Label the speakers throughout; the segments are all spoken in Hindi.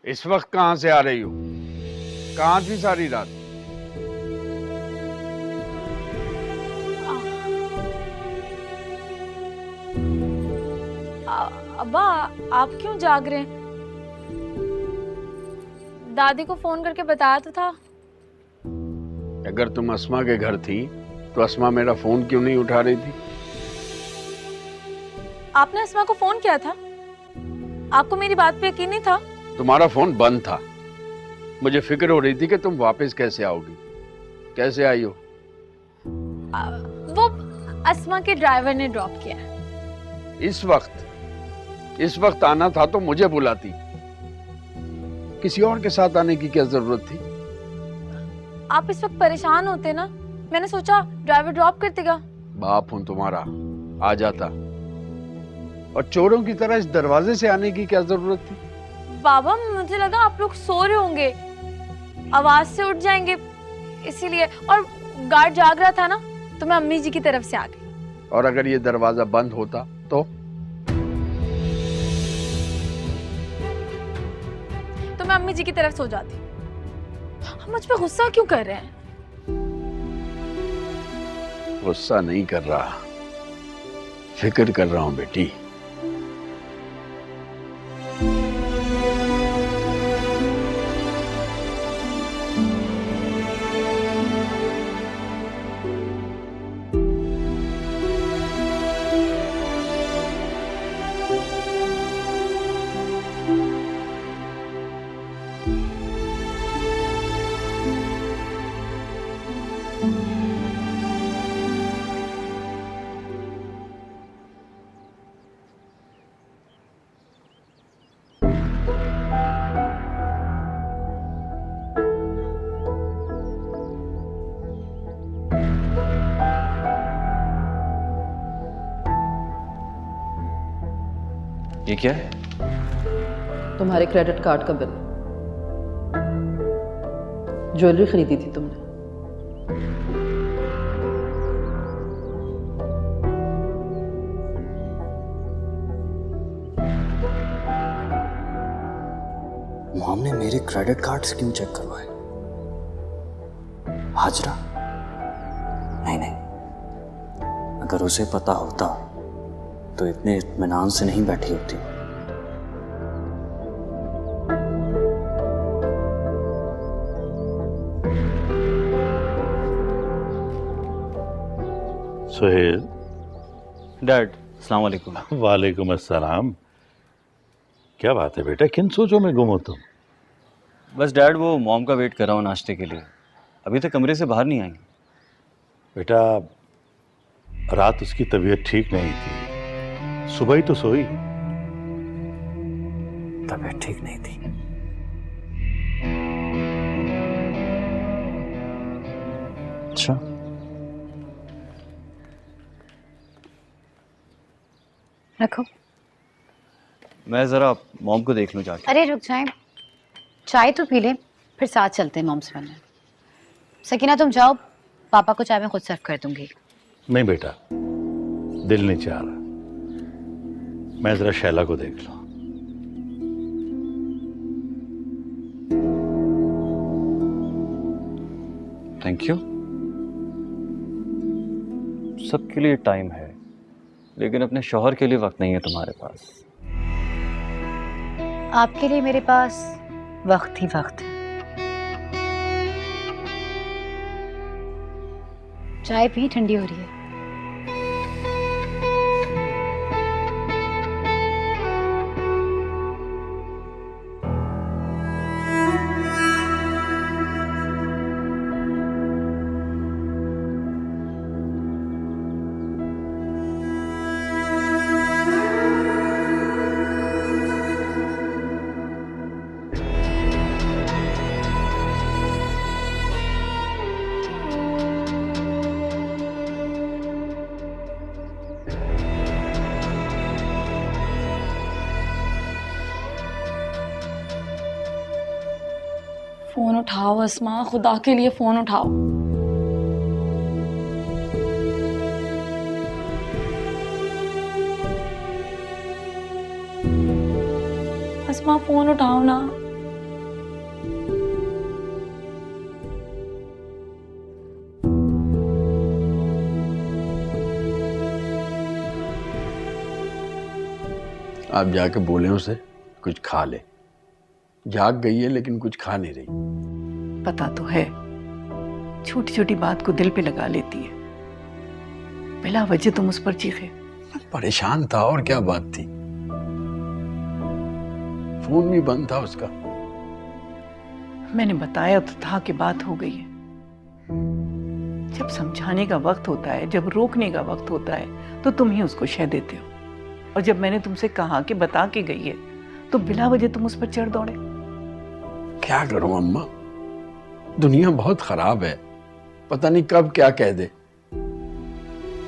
Speaker 1: इस वक्त कहां से आ रही हो? कहां थी सारी रात?
Speaker 2: अब्बा, आप क्यों जाग रहे हैं? दादी को फोन करके बताया तो था।
Speaker 1: अगर तुम अस्मा के घर थी तो अस्मा मेरा फोन क्यों नहीं उठा रही थी?
Speaker 2: आपने अस्मा को फोन किया था? आपको मेरी बात पे यकीन नहीं था?
Speaker 1: तुम्हारा फोन बंद था। मुझे फिक्र हो रही थी कि तुम वापस कैसे आओगी। कैसे आई हो?
Speaker 2: वो अस्मा के ड्राइवर ने ड्रॉप किया।
Speaker 1: इस वक्त आना था तो मुझे बुलाती। किसी और के साथ आने की क्या जरूरत थी?
Speaker 2: आप इस वक्त परेशान होते ना, मैंने सोचा ड्राइवर ड्रॉप कर देगा।
Speaker 1: बाप हूं तुम्हारा, आ जाता। और चोरों की तरह इस दरवाजे से आने की क्या जरूरत थी?
Speaker 2: बाबा, मुझे लगा आप लोग सो रहे होंगे, आवाज से उठ जाएंगे इसीलिए। और गार्ड जाग रहा था ना, तो मैं अम्मी जी की तरफ से आ गई।
Speaker 1: और अगर ये दरवाजा बंद होता
Speaker 2: तो मैं अम्मी जी की तरफ सो जाती। हम मुझ पे गुस्सा क्यों कर रहे हैं?
Speaker 1: गुस्सा नहीं कर रहा, फिक्र कर रहा हूं बेटी।
Speaker 3: ये क्या है?
Speaker 4: तुम्हारे क्रेडिट कार्ड का बिल। ज्वेलरी खरीदी थी तुमने।
Speaker 3: मॉम ने मेरे क्रेडिट कार्ड्स क्यों चेक करवाए? हाजरा? नहीं नहीं, अगर उसे पता होता तो इतने इत्मीनान से नहीं बैठी होती।
Speaker 5: सुहेल।
Speaker 3: डैड, अस्सलाम वालेकुम।
Speaker 5: वालेकुम अस्सलाम। क्या बात है बेटा, किन सोचों में गुम हो तुम?
Speaker 3: बस डैड, वो मॉम का वेट कर रहा हूँ नाश्ते के लिए। अभी तक कमरे से बाहर नहीं आई।
Speaker 5: बेटा, रात उसकी तबीयत ठीक नहीं थी, सुबह ही तो सोई।
Speaker 3: तबीयत ठीक नहीं थी? अच्छा।
Speaker 6: रखो।
Speaker 3: मैं जरा मॉम को देख लूं जाके।
Speaker 6: अरे रुक जाए, चाय तो पी ले, फिर साथ चलते हैं मॉम से मिलने। सकीना तुम जाओ, पापा को चाय मैं खुद सर्व कर दूंगी।
Speaker 5: नहीं बेटा, दिल नहीं चाह रहा। मैं जरा शैला को देख लूं।
Speaker 3: Thank you. सबके लिए टाइम है, लेकिन अपने शौहर के लिए वक्त नहीं है तुम्हारे पास।
Speaker 6: आपके लिए मेरे पास वक्त ही वक्त है। चाय पी, ठंडी हो रही है।
Speaker 2: फोन उठाओ अस्मा, खुदा के लिए फोन उठाओ। अस्मा फोन उठाओ ना।
Speaker 1: आप जाके बोले उसे कुछ खा ले। जाग गई है लेकिन कुछ खा नहीं रही।
Speaker 7: पता तो है, छोटी छोटी बात को दिल पे लगा लेती है। बिला वजह तुम उस पर चीखे।
Speaker 1: परेशान था और क्या बात थी। फोन भी बंद था उसका।
Speaker 7: मैंने बताया तो था कि बात हो गई है। जब समझाने का वक्त होता है, जब रोकने का वक्त होता है, तो तुम ही उसको शह देते हो। और जब मैंने तुमसे कहा कि बता के गई है, तो बिला वजह तुम उस पर चढ़ दौड़े।
Speaker 1: क्या करूं अम्मा, दुनिया बहुत खराब है। पता नहीं कब क्या कह दे।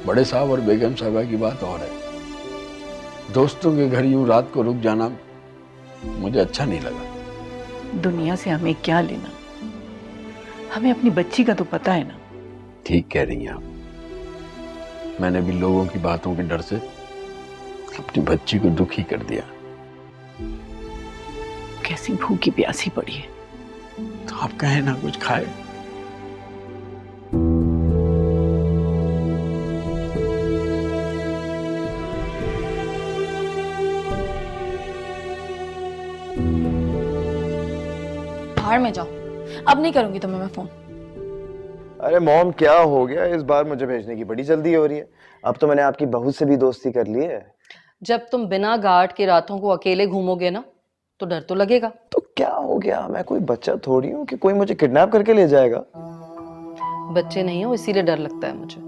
Speaker 1: बड़े साहब और बेगम साहबा की बात और है। दोस्तों के घर यूं रात को रुक जाना मुझे अच्छा नहीं लगा।
Speaker 7: दुनिया से हमें क्या लेना, हमें अपनी बच्ची का तो पता है ना।
Speaker 1: ठीक कह रही हैं आप। मैंने भी लोगों की बातों के डर से अपनी बच्ची को दुखी कर दिया।
Speaker 7: कैसी भूखी प्यासी पड़ी है।
Speaker 1: तो आप कहें ना कुछ खाए।
Speaker 2: बाहर में जाओ, अब नहीं करूंगी तुम्हें मैं फोन।
Speaker 8: अरे मॉम क्या हो गया, इस बार मुझे भेजने की बड़ी जल्दी हो रही है। अब तो मैंने आपकी बहू से भी दोस्ती कर ली है।
Speaker 4: जब तुम बिना गार्ड के रातों को अकेले घूमोगे ना, तो डर तो लगेगा।
Speaker 8: तो क्या हो गया, मैं कोई बच्चा थोड़ी हूँ कि कोई मुझे किडनैप करके ले जाएगा।
Speaker 4: बच्चे नहीं हो इसीलिए डर लगता है मुझे।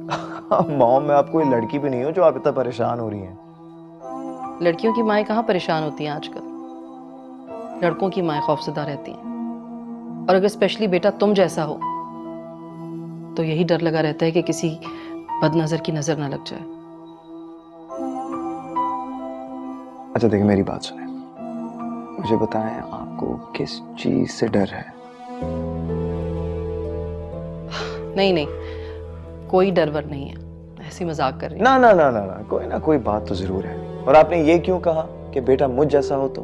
Speaker 8: मॉम मैं आपको कोई लड़की भी नहीं हूँ जो आप इतना परेशान हो रही हैं।
Speaker 4: लड़कियों की माएँ कहाँ परेशान होती हैं आजकल। लड़कों की माएँ खौफजदा रहती हैं। और अगर स्पेशली बेटा तुम जैसा हो तो यही डर लगा रहता है कि किसी बदनजर की नजर ना लग जाए।
Speaker 8: अच्छा देखिए मेरी बात सुने, मुझे बताएं आपको किस चीज से डर है।
Speaker 4: नहीं नहीं, कोई डर वर नहीं है, ऐसी मजाक कर रही हूँ।
Speaker 8: ना कोई बात तो जरूर है। और आपने ये क्यों कहा कि बेटा मुझ जैसा हो? तो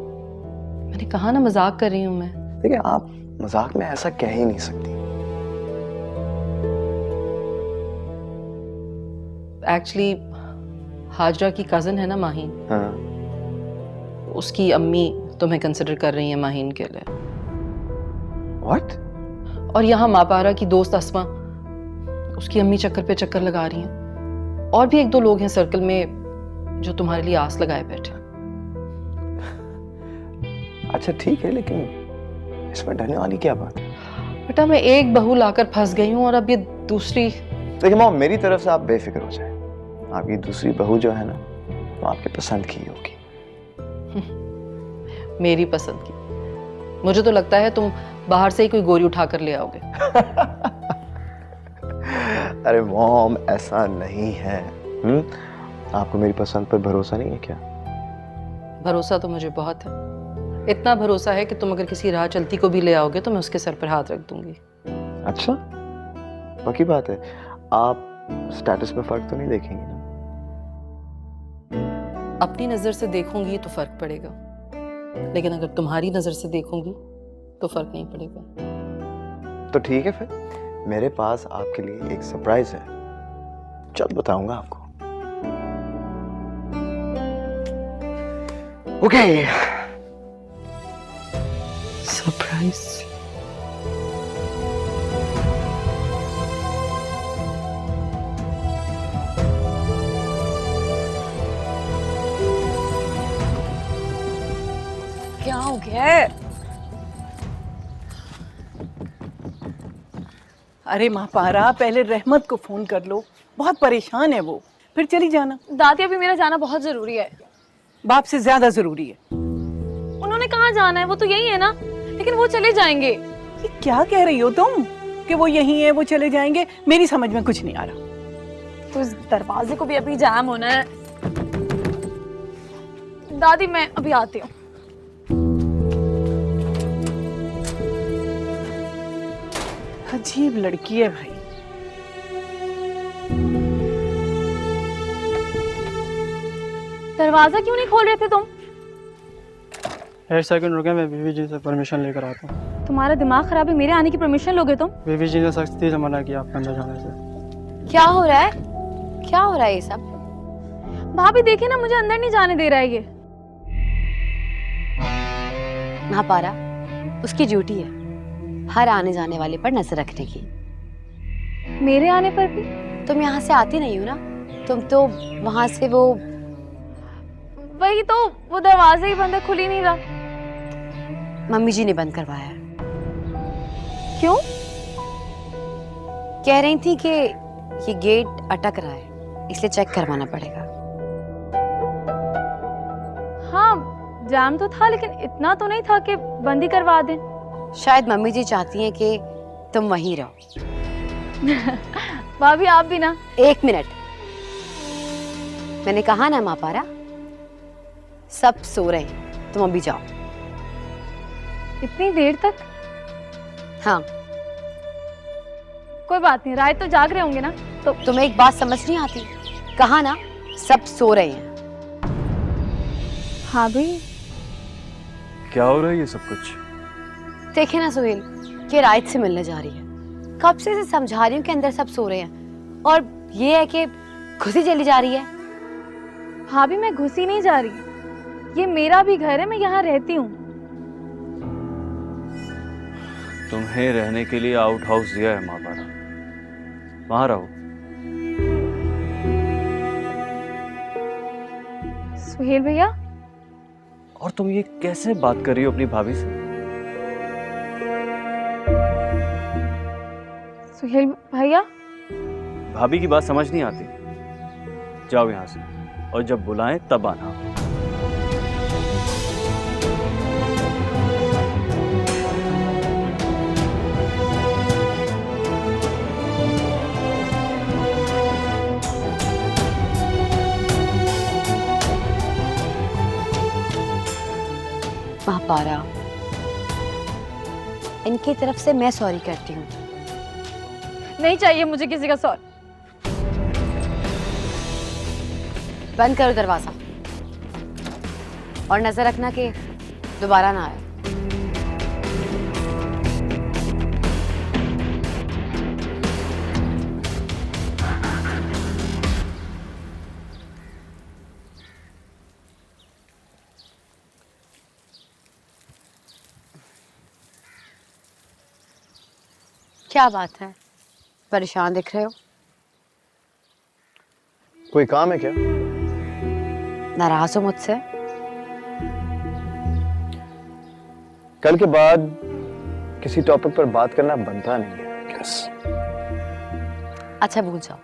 Speaker 4: मैंने कहा ना मजाक कर रही हूँ मैं।
Speaker 8: देखिए आप मजाक में ऐसा कह ही नहीं सकती।
Speaker 4: एक्चुअली हाजरा की कजन है ना माहीन,
Speaker 8: हाँ।
Speaker 4: उसकी अम्मी तुम्हें कंसिडर कर रही है माहीन के लिए।
Speaker 8: What?
Speaker 4: और यहाँ मापारा की दोस्त अस्मा, उसकी अम्मी चक्कर पे चक्कर लगा रही हैं। और भी एक दो लोग हैं सर्कल में जो तुम्हारे लिए आस लगाए बैठे।
Speaker 8: अच्छा ठीक है, लेकिन इसमें डरने वाली क्या बात है?
Speaker 4: बेटा मैं एक बहू लाकर फंस गई हूँ और अब ये दूसरी।
Speaker 8: देखिए मॉम मेरी तरफ से आप बेफिक्र हो जाए। आपकी दूसरी बहू जो है ना, वो आपके पसंद की होगी।
Speaker 4: मेरी पसंद की? मुझे तो लगता है तुम बाहर से ही कोई गोरी उठा कर ले आओगे।
Speaker 8: अरे मॉम ऐसा नहीं है। आपको मेरी पसंद पर भरोसा नहीं है क्या?
Speaker 4: भरोसा तो मुझे बहुत है। इतना भरोसा है कि तुम अगर किसी राह चलती को भी ले आओगे तो मैं उसके सर पर हाथ रख दूंगी।
Speaker 8: अच्छा पक्की बात है। आप स्टेटस में फर्क तो नहीं देखेंगे ना?
Speaker 4: अपनी नजर से देखूंगी तो फर्क पड़ेगा, लेकिन अगर तुम्हारी नजर से देखूंगी तो फर्क नहीं पड़ेगा।
Speaker 8: तो ठीक है, फिर मेरे पास आपके लिए एक सरप्राइज है, जल्द बताऊंगा आपको। ओके।
Speaker 4: सरप्राइज?
Speaker 2: क्या हो गया है?
Speaker 7: अरे मापारा, पहले रहमत को फोन कर लो, बहुत परेशान है वो। फिर चली जाना।
Speaker 2: दादी अभी मेरा जाना बहुत जरूरी है।
Speaker 7: बाप से ज्यादा जरूरी है।
Speaker 2: उन्होंने कहाँ जाना है, वो तो यही है ना। लेकिन वो चले जाएंगे।
Speaker 7: ये क्या कह रही हो तुम कि वो यहीं है वो चले जाएंगे? मेरी समझ में कुछ नहीं आ रहा।
Speaker 2: तो इस दरवाजे को भी अभी जाम होना है। दादी मैं अभी आती हूँ।
Speaker 7: अजीब लड़की है भाई।
Speaker 2: दरवाजा क्यों नहीं खोल रहे थे तुम?
Speaker 9: एक सेकंड रुके, मैं बीवी जी से परमिशन लेकर आता हूँ।
Speaker 2: तुम्हारा दिमाग खराब है, मेरे आने की परमिशन लोगे तुम?
Speaker 9: बीवी जी ने सख्ती से मना किया आपके अंदर जाने से।
Speaker 2: क्या हो रहा है? क्या हो रहा है ये सब? भाभी देखिए ना, मुझे अंदर नहीं जाने दे रहा है ये।
Speaker 6: महापारा, उसकी ड्यूटी है हर आने जाने वाले पर नजर रखने की।
Speaker 2: मेरे आने पर भी?
Speaker 6: तुम यहाँ से आती नहीं हो ना, तुम तो वहां से वो
Speaker 2: वही तो, वो दरवाजा ही बंद है, खुल ही नहीं रहा।
Speaker 6: मम्मी जी ने बंद करवाया है।
Speaker 2: क्यों?
Speaker 6: कह रही थी कि ये गेट अटक रहा है, इसलिए चेक करवाना पड़ेगा।
Speaker 2: हाँ, जाम तो था, लेकिन इतना तो नहीं था कि बंद ही करवा दें।
Speaker 6: शायद मम्मी जी चाहती हैं कि तुम वहीं रहो।
Speaker 2: भाभी आप भी ना।
Speaker 6: 1 मिनट, मैंने कहा ना महापारा, सब सो रहे हैं, तुम अभी जाओ।
Speaker 2: इतनी देर तक?
Speaker 6: हाँ।
Speaker 2: कोई बात नहीं, राय तो जाग रहे होंगे ना। तो
Speaker 6: तुम्हें एक बात समझ नहीं आती? कहा ना सब सो रहे हैं।
Speaker 2: हाँ भाई,
Speaker 3: क्या हो रहा है ये सब कुछ?
Speaker 6: देखे ना सुहेल, कि रायत से मिलने जा रही है। कब से इसे समझा रही हूँ कि अंदर सब सो रहे हैं, और ये है कि खुद ही चली जा रही है।
Speaker 2: भाभी मैं घुसी नहीं जा रही, ये मेरा भी घर है, मैं यहाँ रहती हूँ।
Speaker 3: तुम्हें रहने के लिए आउट हाउस दिया है महापारा, वहां रहो।
Speaker 2: सुहेल भैया,
Speaker 3: और तुम ये कैसे बात कर रही हो अपनी भाभी से?
Speaker 2: सुहेल भैया,
Speaker 3: भाभी की बात समझ नहीं आती? जाओ यहाँ से, और जब बुलाएं तब आना।
Speaker 6: महापारा, इनकी तरफ से मैं सॉरी करती हूँ।
Speaker 2: नहीं चाहिए मुझे किसी का सॉरी।
Speaker 6: बंद करो दरवाजा, और नजर रखना कि दोबारा ना आए। क्या बात है, परेशान दिख रहे हो?
Speaker 8: कोई काम है क्या?
Speaker 6: नाराज हो मुझसे?
Speaker 8: कल के बाद किसी टॉपिक पर बात करना बनता नहीं है। यस।
Speaker 6: अच्छा भूल जाओ,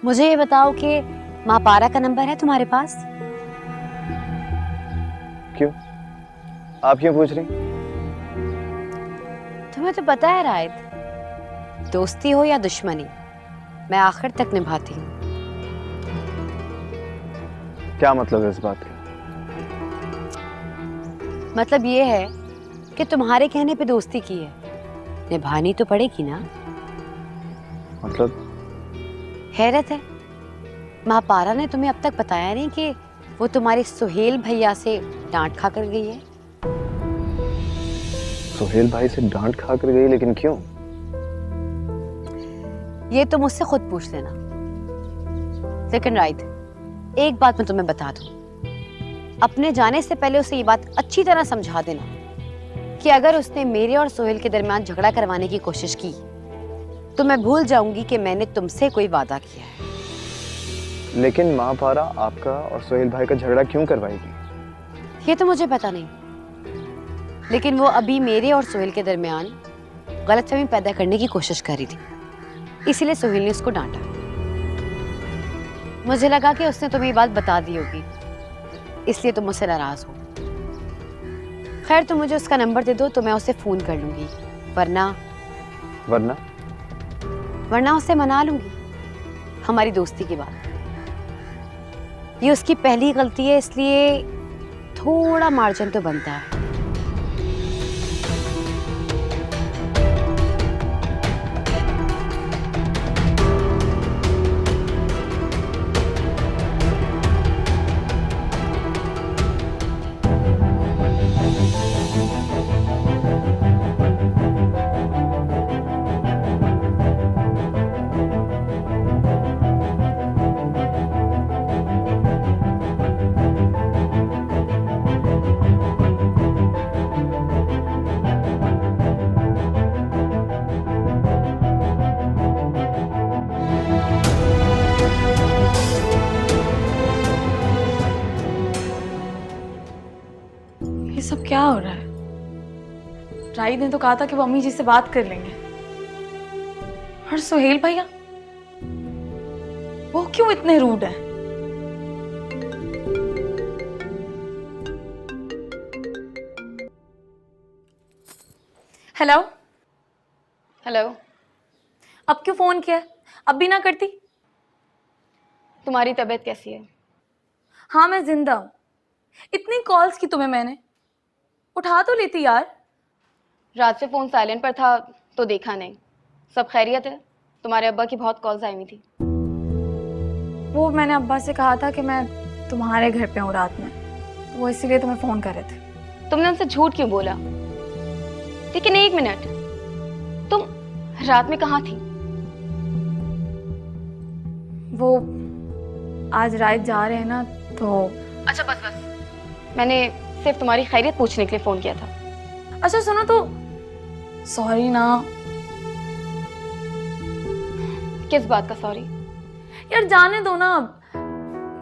Speaker 6: मुझे ये बताओ कि महापारा का नंबर है तुम्हारे पास?
Speaker 8: क्यों? आप क्यों पूछ रही?
Speaker 6: तुम्हें तो पता है रायत, दोस्ती हो या दुश्मनी, मैं आखिर तक निभाती हूँ।
Speaker 8: क्या मतलब है इस बात का?
Speaker 6: मतलब ये है कि तुम्हारे कहने पे दोस्ती की है, निभानी तो पड़ेगी ना।
Speaker 8: मतलब?
Speaker 6: हैरत है, महापारा ने तुम्हें अब तक बताया नहीं कि वो तुम्हारे सुहेल भैया से डांट खा कर गई है।
Speaker 8: सुहेल भाई से डांट खा कर गई, लेकिन क्यों?
Speaker 6: ये तो मुझसे खुद पूछ लेना। लेकिन राइट, एक बात मैं तुम्हें बता दूं, अपने जाने से पहले उसे ये बात अच्छी तरह समझा देना कि अगर उसने मेरे और सोहेल के दरमियान झगड़ा करवाने की कोशिश की तो मैं भूल जाऊंगी कि मैंने तुमसे कोई वादा किया है।
Speaker 8: लेकिन महापारा आपका और सोहेल भाई का झगड़ा क्यों करवाएगी?
Speaker 6: ये तो मुझे पता नहीं, लेकिन वो अभी मेरे और सोहेल के दरमियान गलतफहमी पैदा करने की कोशिश कर रही थी, इसीलिए सोहेल ने उसको डांटा। मुझे लगा कि उसने तुम्हें ये बात बता दी होगी, इसलिए तुम मुझसे नाराज हो। खैर, तुम मुझे उसका नंबर दे दो तो मैं उसे फोन कर लूंगी, वरना
Speaker 8: वरना
Speaker 6: वरना उसे मना लूंगी हमारी दोस्ती की बात। ये उसकी पहली गलती है, इसलिए थोड़ा मार्जिन तो बनता है।
Speaker 2: ये सब क्या हो रहा है? राहिद ने तो कहा था कि वो अम्मी जी से बात कर लेंगे। और सुहेल भैया, वो क्यों इतने रूड हैं? हेलो।
Speaker 6: हेलो।
Speaker 2: अब क्यों फोन किया? अब भी ना करती?
Speaker 6: तुम्हारी तबीयत कैसी है?
Speaker 2: हाँ मैं जिंदा हूँ। इतनी कॉल्स की तुम्हें मैंने, उठा तो लेती यार।
Speaker 6: रात से फोन साइलेंट पर था तो देखा नहीं। सब खैरियत है? तुम्हारे अब्बा की बहुत कॉल्स आई हुई थी।
Speaker 2: वो मैंने अब्बा से कहा था कि मैं तुम्हारे घर पे हूँ रात में, तो वो इसीलिए तुम्हें फोन कर रहे थे।
Speaker 6: तुमने उनसे झूठ क्यों बोला? लेकिन एक मिनट, तुम रात में कहाँ थी?
Speaker 2: वो आज रात जा रहे हैं ना, तो
Speaker 6: अच्छा बस बस, मैंने सिर्फ तुम्हारी खैरियत पूछने के लिए फोन किया था।
Speaker 2: अच्छा सुनो तो, सॉरी ना।
Speaker 6: किस बात का सॉरी?
Speaker 2: यार जाने दो ना अब,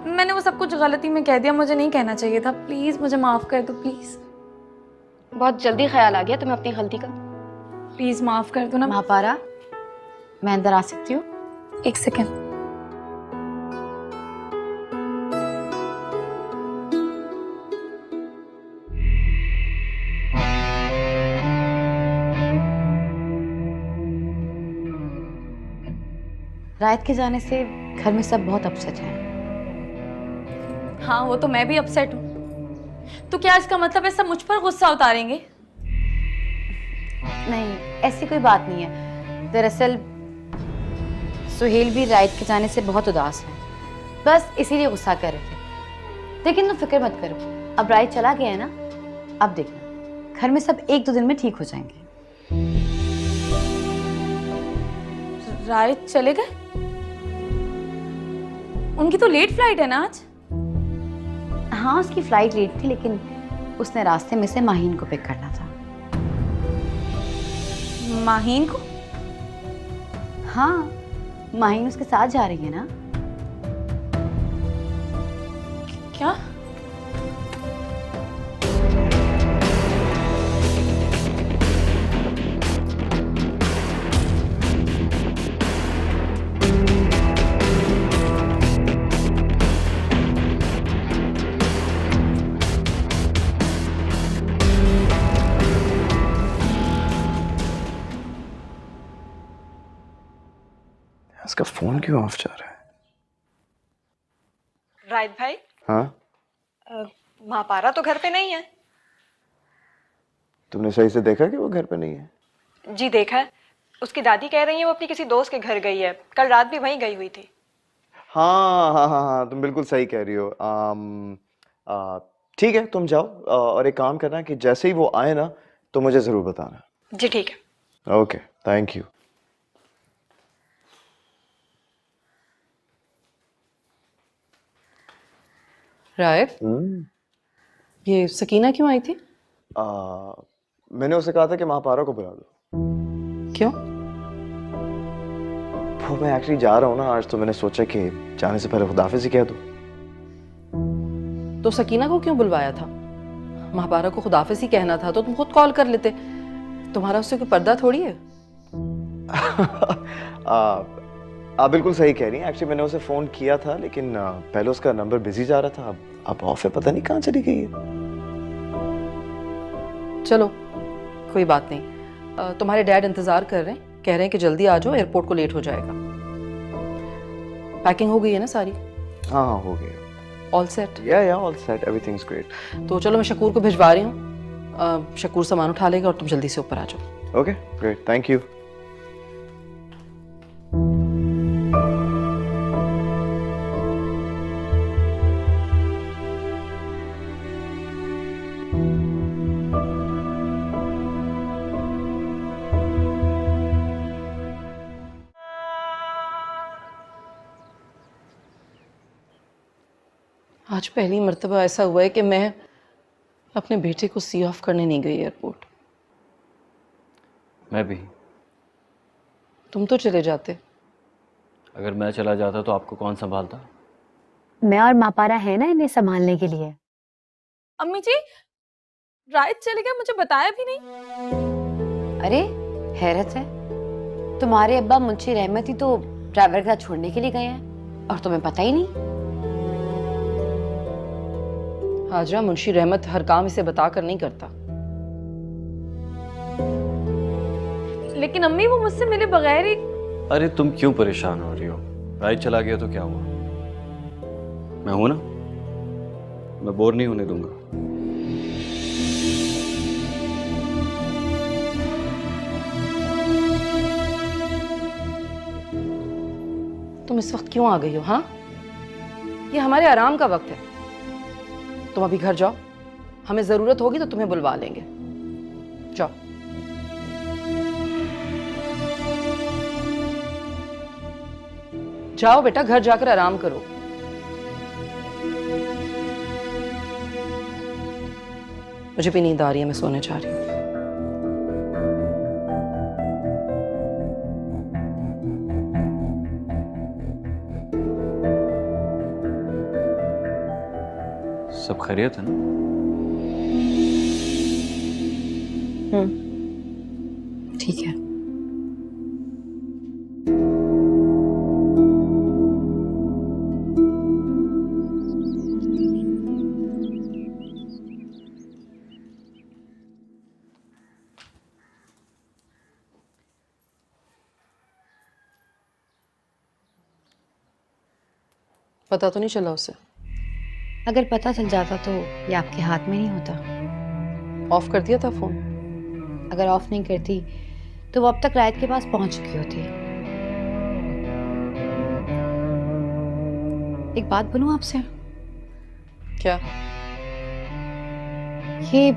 Speaker 2: मैंने वो सब कुछ गलती में कह दिया, मुझे नहीं कहना चाहिए था। प्लीज मुझे माफ कर दो प्लीज।
Speaker 6: बहुत जल्दी ख्याल आ गया तुम्हें अपनी गलती का।
Speaker 2: प्लीज माफ कर दो ना।
Speaker 6: महापारा, मैं अंदर आ सकती हूँ?
Speaker 2: एक सेकेंड।
Speaker 6: रायत के जाने से घर में सब बहुत अपसेट हैं।
Speaker 2: हाँ वो तो मैं भी अपसेट हूँ। तो क्या इसका मतलब है सब मुझ पर गुस्सा उतारेंगे?
Speaker 6: नहीं, ऐसी कोई बात नहीं है। दरअसल सुहेल भी रायत के जाने से बहुत उदास है, बस इसीलिए गुस्सा कर रहे थे। लेकिन तुम फिक्र मत करो, अब रायत चला गया है ना, अब देखना घर में सब 1-2 दिन में ठीक हो जाएंगे।
Speaker 2: रायत चले गए? उनकी तो लेट फ्लाइट है ना आज?
Speaker 6: हाँ उसकी फ्लाइट लेट थी, लेकिन उसने रास्ते में से माहीन को पिक करना था।
Speaker 2: माहीन को?
Speaker 6: हाँ, माहीन उसके साथ जा रही है ना।
Speaker 2: क्या?
Speaker 8: इसका फोन क्यों ऑफ जा रहा है?
Speaker 10: रायत भाई,
Speaker 8: हाँ,
Speaker 10: महापारा तो घर पे नहीं है।
Speaker 8: तुमने सही से देखा कि वो घर पे नहीं है?
Speaker 10: जी देखा है, उसकी दादी कह रही है वो अपनी किसी दोस्त के घर गई है। कल रात भी वहीं गई हुई थी।
Speaker 8: हाँ हाँ हाँ हाँ, तुम बिल्कुल सही कह रही हो। ठीक है, तुम जाओ और एक काम करना कि जैसे ही वो आए ना तो मुझे जरूर बताना।
Speaker 10: जी ठीक है।
Speaker 8: Okay, thank you.
Speaker 4: रायत, ये सकीना क्यों आई थी?
Speaker 8: मैंने उसे कहा था कि महापारा को बुला दो।
Speaker 4: क्यों?
Speaker 8: वो मैं एक्चुअली जा रहा हूँ ना आज, तो मैंने सोचा कि जाने से पहले खुदाफिज ही कह दूं।
Speaker 4: तो सकीना को क्यों बुलवाया था? महापारा को खुदाफिज ही कहना था तो तुम खुद कॉल कर लेते। तुम्हारा उससे कोई पर्दा थोड़ी है।
Speaker 8: आप बिल्कुल सही कह रही हैं। एक्चुअली मैंने उसे फोन किया था, लेकिन पहले उसका नंबर बिजी जा रहा था। अब ऑफ है, पता नहीं कहाँ चली गई है।
Speaker 4: चलो कोई बात नहीं, तुम्हारे डैड इंतजार कर रहे हैं, कह रहे हैं कि जल्दी आ जाओ, एयरपोर्ट को लेट हो जाएगा। पैकिंग हो गई है ना सारी?
Speaker 8: हाँ हाँ, हो गया।
Speaker 4: All set?
Speaker 8: या ऑल सेट, एवरीथिंग्स ग्रेट।
Speaker 4: तो चलो मैं शकूर को भिजवा रही हूँ, शकूर सामान उठा लेगा और तुम जल्दी से ऊपर आ जाओ।
Speaker 8: Okay great, thank you.
Speaker 4: आज पहली मर्तबा ऐसा हुआ है कि मैं अपने बेटे को सी ऑफ करने नहीं गई एयरपोर्ट।
Speaker 3: मैं भी।
Speaker 4: तुम तो चले जाते।
Speaker 3: अगर मैं चला जाता तो आपको कौन संभालता?
Speaker 6: मैं और मापारा है ना इन्हें संभालने के लिए।
Speaker 2: अम्मी जी, राइट चले गया, मुझे बताया भी नहीं।
Speaker 6: अरे हैरत है, तुम्हारे अब्बा मुंशी रहमत ही तो ड्राइवर के साथ छोड़ने के लिए गए हैं और तुम्हें पता ही नहीं।
Speaker 4: हाजरा, मुंशी रहमत हर काम इसे बता कर नहीं करता।
Speaker 2: लेकिन अम्मी वो मुझसे मिले बगैर ही।
Speaker 3: अरे तुम क्यों परेशान हो रही हो? राइट चला गया तो क्या हुआ? मैं हूं ना, मैं बोर नहीं होने दूंगा।
Speaker 4: तुम इस वक्त क्यों आ गई हो? हाँ, ये हमारे आराम का वक्त है। तुम अभी घर जाओ, हमें जरूरत होगी तो तुम्हें बुलवा लेंगे। जाओ। जाओ बेटा, घर जाकर आराम करो। मुझे भी नींद आ रही है, मैं सोने जा रही हूँ।
Speaker 3: सब खैरियत है ना?
Speaker 6: ठीक है।
Speaker 4: पता तो नहीं चला उसे?
Speaker 6: अगर पता चल जाता तो ये आपके हाथ में नहीं होता।
Speaker 4: ऑफ कर दिया था फोन?
Speaker 6: अगर ऑफ नहीं करती तो वो अब तक रायत के पास पहुंच चुकी होती। एक बात बोलूं आपसे?
Speaker 4: क्या?
Speaker 6: ये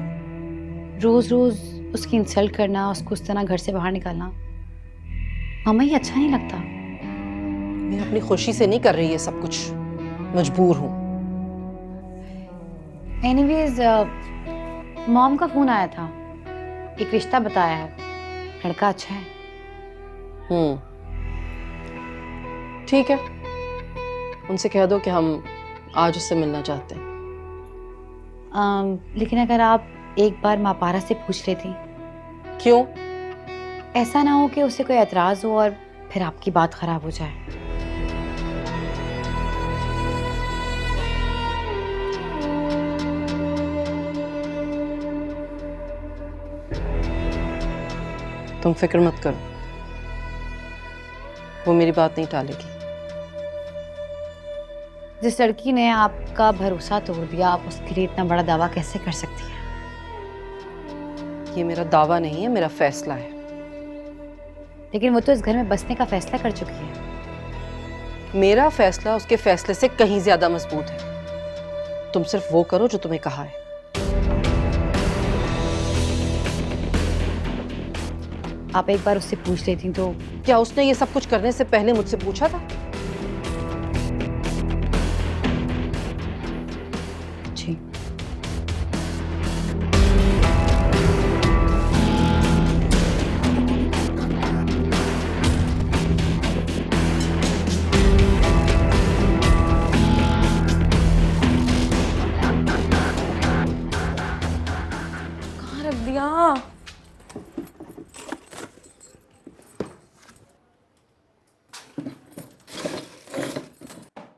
Speaker 6: रोज रोज उसकी इंसल्ट करना, उसको उस तरह घर से बाहर निकालना, मम्मा ये अच्छा नहीं लगता।
Speaker 4: मैं अपनी खुशी से नहीं कर रही है सब कुछ, मजबूर हूं।
Speaker 6: एनीवेज मॉम का फोन आया था, एक रिश्ता बताया है, लड़का अच्छा है।
Speaker 4: ठीक है, उनसे कह दो कि हम आज उससे मिलना चाहते हैं।
Speaker 6: लेकिन अगर आप एक बार माँ पारा से पूछ लेती।
Speaker 4: क्यों?
Speaker 6: ऐसा ना हो कि उसे कोई एतराज हो और फिर आपकी बात खराब हो जाए।
Speaker 4: तुम फिक्र मत करो, वो मेरी बात नहीं टालेगी।
Speaker 6: जिस लड़की ने आपका भरोसा तोड़ दिया, आप उसके लिए इतना बड़ा दावा कैसे कर सकती हैं?
Speaker 4: ये मेरा दावा नहीं है, मेरा फैसला है।
Speaker 6: लेकिन वो तो इस घर में बसने का फैसला कर चुकी है।
Speaker 4: मेरा फैसला उसके फैसले से कहीं ज्यादा मजबूत है। तुम सिर्फ वो करो जो तुम्हें कहा है।
Speaker 6: आप एक बार उससे पूछ लेती तो।
Speaker 4: क्या उसने ये सब कुछ करने से पहले मुझसे पूछा था?
Speaker 6: जी।
Speaker 2: कहाँ रख दिया?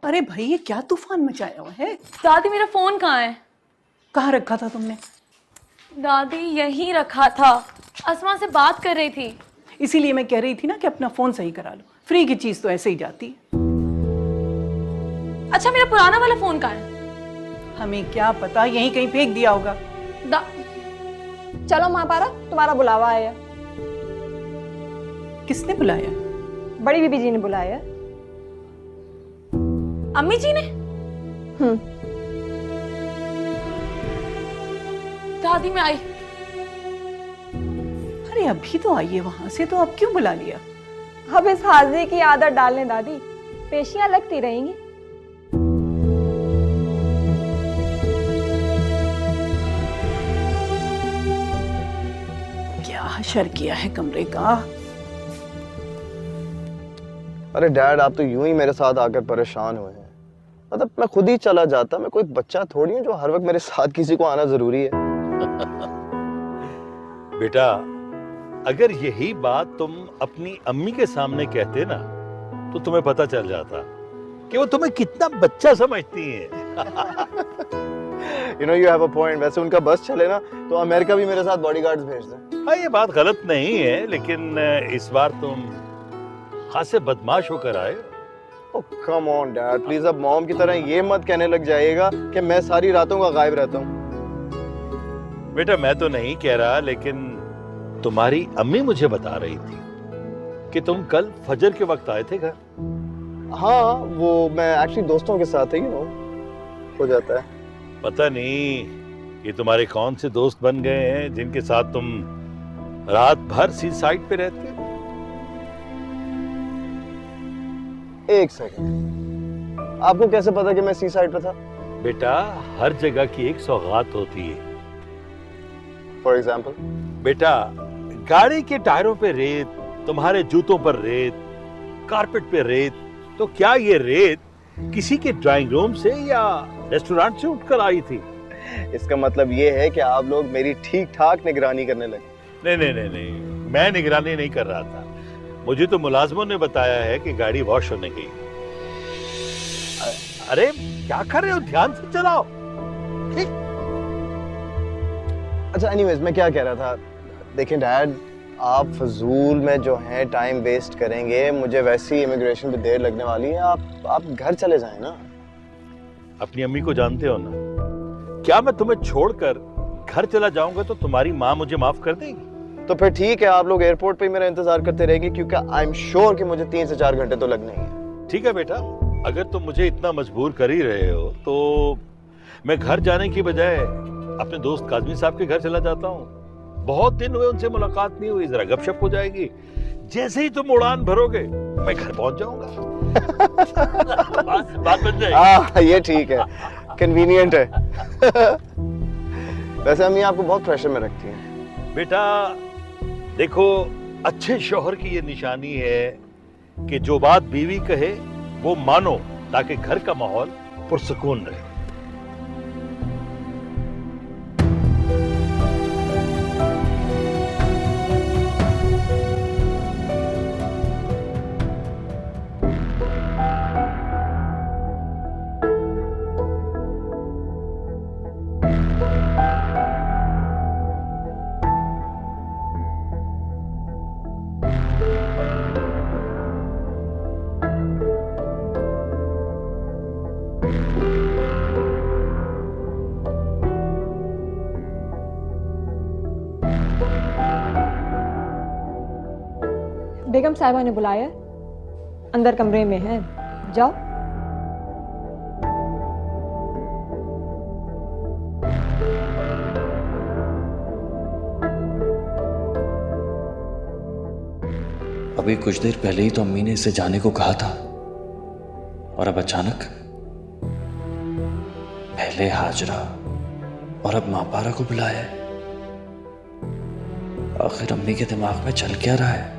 Speaker 7: अरे भाई, ये क्या तूफान मचाया हुआ है?
Speaker 2: दादी मेरा फोन कहाँ है?
Speaker 7: कहाँ रखा था तुमने?
Speaker 2: दादी यहीं रखा था, अस्मा से बात कर रही थी।
Speaker 7: इसीलिए मैं कह रही थी ना कि अपना फोन सही करा लो, फ्री की चीज तो ऐसे ही जाती है।
Speaker 2: अच्छा मेरा पुराना वाला फोन कहाँ है?
Speaker 7: हमें क्या पता, यहीं कहीं फेंक दिया होगा।
Speaker 10: चलो माँ पारा, तुम्हारा बुलावा आया।
Speaker 7: किसने बुलाया?
Speaker 10: बड़ी बीबी जी ने बुलाया।
Speaker 2: अम्मी जी ने? दादी में आई।
Speaker 7: अरे अभी तो आई है वहां से, तो अब क्यों बुला लिया?
Speaker 10: अब इस हाजिरी की आदत डालने दादी, पेशियां लगती रहेंगी।
Speaker 7: क्या हशर किया है कमरे का।
Speaker 8: अरे डैड, आप तो यूं ही मेरे साथ आकर परेशान हुए हैं। मतलब मैं खुद ही चला जाता, मैं कोई बच्चा थोड़ी हूँ जो हर वक्त मेरे साथ किसी को आना जरूरी है।
Speaker 5: बेटा, अगर यही बात तुम अपनी अम्मी के सामने कहते ना, तो तुम्हें पता चल जाता कि वो तुम्हें कितना बच्चा समझती हैं।
Speaker 8: You know, you have a point. वैसे उनका बस चले ना तो अमेरिका भी मेरे साथ बॉडीगार्ड्स भेज दें।
Speaker 5: हाँ, ये बात गलत नहीं है, लेकिन इस बार तुम खासे बदमाश होकर आए।
Speaker 8: Oh, come on, Dad. Please अब मॉम की तरह ये मत कहने लग जाइएगा कि मैं सारी रातों का गायब रहता हूँ।
Speaker 5: बेटा, मैं तो नहीं कह रहा, लेकिन तुम्हारी अम्मी मुझे बता रही थी कि तुम कल फजर के वक्त आए थे घर।
Speaker 8: हाँ, वो मैं एक्चुअली दोस्तों के साथ है, हो जाता है।
Speaker 5: पता नहीं ये तुम्हारे कौन से दोस्त बन गए हैं जिनके साथ तुम रात भर सी साइड पे रहते हो।
Speaker 8: एक सेकंड, आपको कैसे पता कि मैं सी साइड पे था?
Speaker 5: बेटा, हर जगह की एक सौगात होती है।
Speaker 8: For example?
Speaker 5: बेटा, गाड़ी के टायरों पे रेत, तुम्हारे जूतों पर रेत, कारपेट पे रेत, तो क्या ये रेत किसी के ड्राइंग रूम से या रेस्टोरेंट से उठकर आई थी?
Speaker 8: इसका मतलब ये है कि आप लोग मेरी ठीक ठाक निगरानी करने लगे।
Speaker 5: नहीं नहीं नहीं नहीं, मैं निगरानी नहीं कर रहा था। मुझे तो मुलाजमों ने बताया है कि गाड़ी वॉश होने गई। अरे क्या कर रहे हो, ध्यान से चलाओ। ठीक?
Speaker 8: अच्छा, एनीवेज मैं क्या कह रहा था, देखिए डैड, आप फजूल में जो है टाइम वेस्ट करेंगे, मुझे वैसी इमिग्रेशन पे देर लगने वाली है। आप घर चले जाएं ना।
Speaker 5: अपनी अम्मी को जानते हो ना, क्या मैं तुम्हें छोड़कर घर चला जाऊंगा तो तुम्हारी माँ मुझे माफ कर देगी?
Speaker 8: तो फिर ठीक है, आप लोग एयरपोर्ट पे ही मेरा इंतजार करते रहेंगे, क्योंकि आई एम श्योर कि मुझे 3 से 4 घंटे तो लगने ही है।
Speaker 5: ठीक है बेटा, अगर तुम मुझे इतना मजबूर कर ही रहे हो तो मैं घर जाने की बजाय अपने दोस्त काजमी साहब के घर चला जाता हूँ। बहुत दिन हुए उनसे मुलाकात नहीं हुई, जरा गपशप हो जाएगी। जैसे ही तुम उड़ान भरोगे मैं घर पहुंच जाऊंगा। बात बन जाएगी।
Speaker 8: ये ठीक है, कन्वीनियंट है। वैसे अम्मी आपको बहुत प्रेशर में रखती हैं।
Speaker 5: बेटा देखो, अच्छे शौहर की ये निशानी है कि जो बात बीवी कहे वो मानो, ताकि घर का माहौल पुरसुकून रहे।
Speaker 10: बेगम साहिबा ने बुलाया, अंदर कमरे में है, जाओ।
Speaker 3: अभी कुछ देर पहले ही तो अम्मी ने इसे जाने को कहा था, और अब अचानक पहले हाजरा और अब माँ पारा को बुलाया है। आखिर अम्मी के दिमाग में चल क्या रहा है?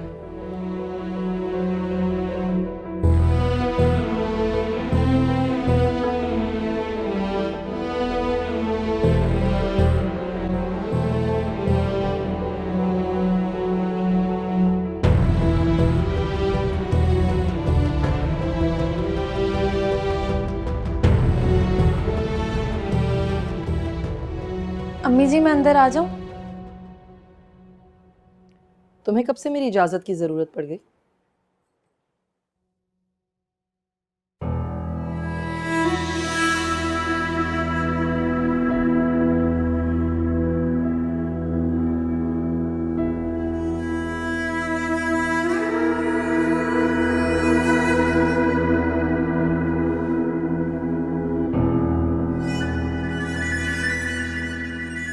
Speaker 2: अम्मी जी, मैं अंदर आ जाऊं?
Speaker 4: तुम्हें कब से मेरी इजाजत की जरूरत पड़ गई?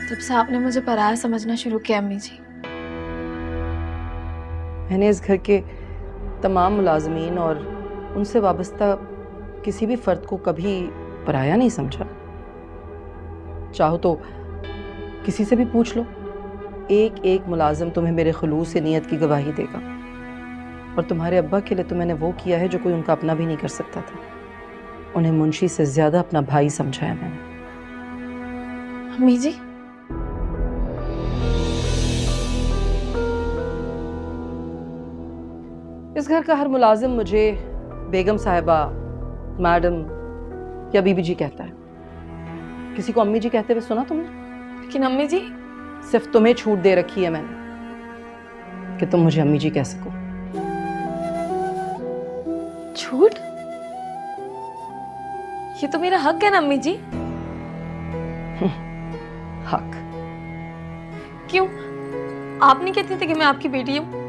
Speaker 2: जब से आपने मुझे पराया समझना शुरू किया अम्मी जी।
Speaker 4: मैंने इस घर के तमाम मुलाजमीन और उनसे वाबस्ता किसी भी फ़र्द को कभी पराया नहीं समझा। चाहो तो किसी से भी पूछ लो, एक एक मुलाजिम तुम्हें मेरे खुलूस नीयत की गवाही देगा। और तुम्हारे अब्बा के लिए तो मैंने वो किया है जो कोई उनका अपना भी नहीं कर सकता था। उन्हें मुंशी से ज़्यादा अपना भाई समझा है मैंने।
Speaker 2: अम्मी जी,
Speaker 4: इस घर का हर मुलाजिम मुझे बेगम साहिबा, मैडम या बीबी जी कहता है। किसी को अम्मी जी कहते हुए सुना तुमने?
Speaker 2: लेकिन अम्मी जी,
Speaker 4: सिर्फ तुम्हें छूट दे रखी है मैंने कि तुम मुझे अम्मी जी कह सको।
Speaker 2: झूठ? ये तो मेरा हक है ना अम्मी जी।
Speaker 4: हक?
Speaker 2: क्यों? आप नहीं कहती थी कि मैं आपकी बेटी हूँ?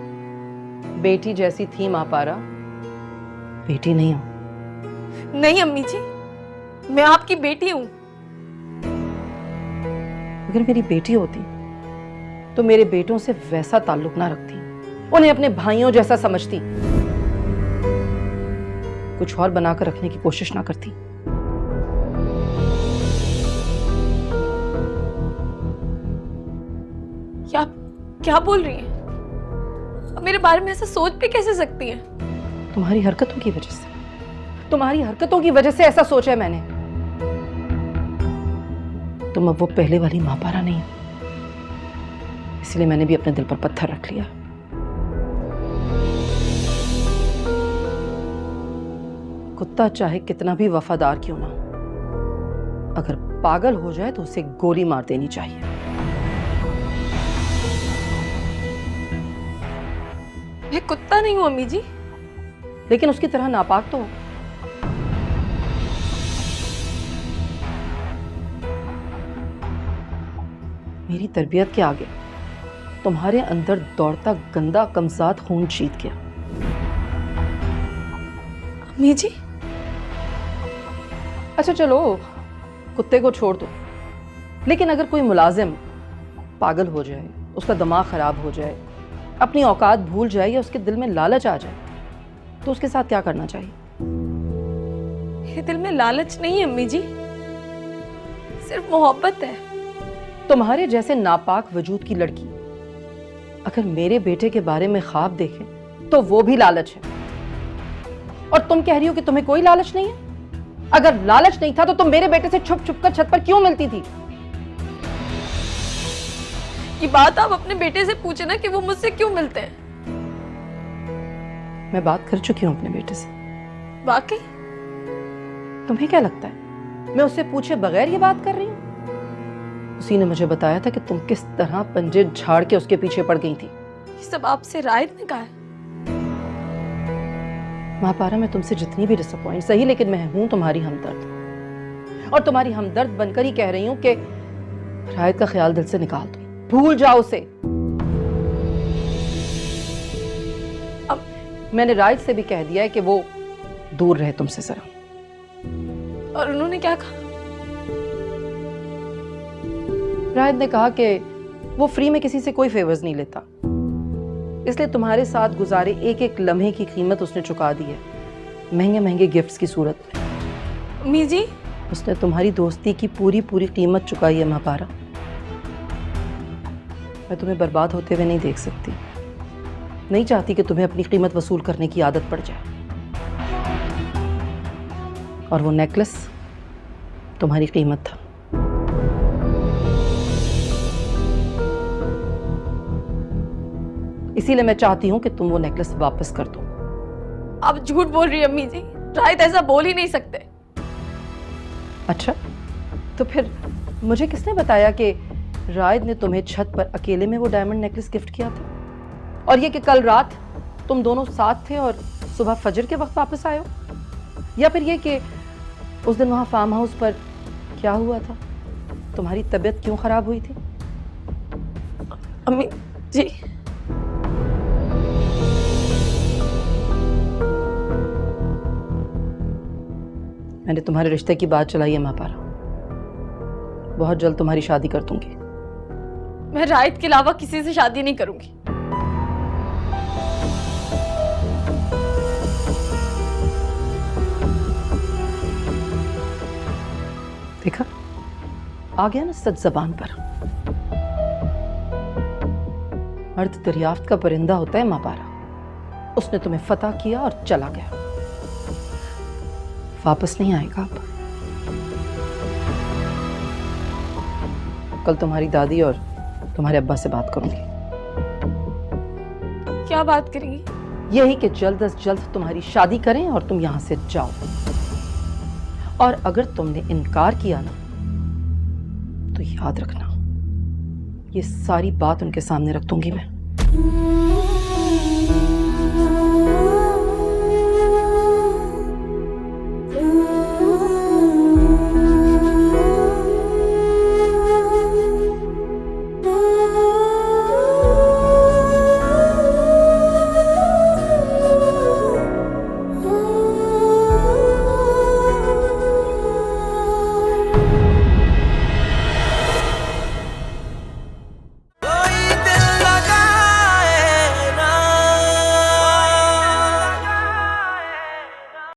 Speaker 4: बेटी जैसी थी महापारा, बेटी नहीं हूं।
Speaker 2: नहीं अम्मी जी, मैं आपकी बेटी हूँ।
Speaker 4: अगर मेरी बेटी होती तो मेरे बेटों से वैसा ताल्लुक ना रखती, उन्हें अपने भाइयों जैसा समझती, कुछ और बनाकर रखने की कोशिश ना करती।
Speaker 2: क्या क्या बोल रही हैं? अब मेरे बारे में ऐसा सोच भी कैसे सकती हैं?
Speaker 4: तुम्हारी हरकतों की वजह से, तुम्हारी हरकतों की वजह से ऐसा सोचा है मैंने। तुम अब वो पहले वाली महापारा नहीं हो, इसलिए मैंने भी अपने दिल पर पत्थर रख लिया। कुत्ता चाहे कितना भी वफादार क्यों ना हो, अगर पागल हो जाए तो उसे गोली मार देनी चाहिए।
Speaker 2: मैं कुत्ता नहीं हूँ अम्मी जी।
Speaker 4: लेकिन उसकी तरह नापाक तो हो। मेरी तरबियत के आगे तुम्हारे अंदर दौड़ता गंदा कमजाद खून जीत गया।
Speaker 2: अम्मी जी,
Speaker 4: अच्छा चलो, कुत्ते को छोड़ दो, लेकिन अगर कोई मुलाजिम पागल हो जाए, उसका दिमाग खराब हो जाए, अपनी औकात भूल जाए या उसके दिल में लालच आ जाए, तो उसके साथ क्या करना चाहिए?
Speaker 2: मेरे दिल में लालच नहीं है अम्मी जी, सिर्फ मोहब्बत है।
Speaker 4: तुम्हारे जैसे नापाक वजूद की लड़की अगर मेरे बेटे के बारे में ख्वाब देखे तो वो भी लालच है। और तुम कह रही हो कि तुम्हें कोई लालच नहीं है? अगर लालच नहीं था तो तुम मेरे बेटे से छुप छुप कर छत पर क्यों मिलती थी?
Speaker 2: ये बात आप अपने बेटे से पूछे ना कि वो मुझसे क्यों मिलते हैं।
Speaker 4: मैं बात कर चुकी हूं अपने बेटे से।
Speaker 2: वाकई?
Speaker 4: तुम्हें क्या लगता है मैं उससे पूछे बगैर ये बात कर रही हूं? उसी ने मुझे बताया था कि तुम किस तरह पंजे झाड़ के उसके पीछे पड़ गई थी।
Speaker 2: ये सब आपसे रायत ने कहा है?
Speaker 4: महापारा, मैं तुमसे जितनी भी डिसअपॉइंट सही, लेकिन मैं हूं तुम्हारी हमदर्द, और तुम्हारी हमदर्द बनकर ही कह रही हूं कि रायत का ख्याल दिल से निकाल दो, भूल जाओ उसे। अब मैंने रायत से भी कह दिया है कि वो दूर रहे तुमसे जरा।
Speaker 2: और उन्होंने क्या कहा?
Speaker 4: रायत ने कहा कि वो फ्री में किसी से कोई फेवर्स नहीं लेता, इसलिए तुम्हारे साथ गुजारे एक एक लम्हे की कीमत उसने चुका दी है, महंगे महंगे गिफ्ट्स की सूरत में।
Speaker 2: अम्मी जी,
Speaker 4: उसने तुम्हारी दोस्ती की पूरी पूरी कीमत चुकाई है महापारा। मैं तुम्हें बर्बाद होते हुए नहीं देख सकती, नहीं चाहती कि तुम्हें अपनी कीमत वसूल करने की आदत पड़ जाए। और वो नेकलेस तुम्हारी कीमत था। इसीलिए मैं चाहती हूं कि तुम वो नेकलेस वापस कर दो।
Speaker 2: आप झूठ बोल रही है अम्मी जी, रायत ऐसा बोल ही नहीं सकते।
Speaker 4: अच्छा, तो फिर मुझे किसने बताया कि रायत ने तुम्हें छत पर अकेले में वो डायमंड नेकलेस गिफ्ट किया था, और ये कि कल रात तुम दोनों साथ थे और सुबह फजर के वक्त वापस आए हो? या फिर ये कि उस दिन वहां फार्म हाउस पर क्या हुआ था, तुम्हारी तबीयत क्यों खराब हुई थी?
Speaker 2: अम्मी जी,
Speaker 4: मैंने तुम्हारे रिश्ते की बात चलाई है महापारा, बहुत जल्द तुम्हारी शादी कर दूंगी।
Speaker 2: मैं रायत के अलावा किसी से शादी नहीं करूंगी।
Speaker 4: देखा, आ गया ना सच जबान पर। मर्द दरियाफ्त का परिंदा होता है महापारा, उसने तुम्हें फतह किया और चला गया, वापस नहीं आएगा अब। कल तुम्हारी दादी और तुम्हारे अब्बा से बात करूंगी।
Speaker 2: क्या बात करेंगी?
Speaker 4: यही कि जल्द अज जल्द तुम्हारी शादी करें और तुम यहां से जाओ। और अगर तुमने इनकार किया ना तो याद रखना, ये सारी बात उनके सामने रख दूंगी मैं।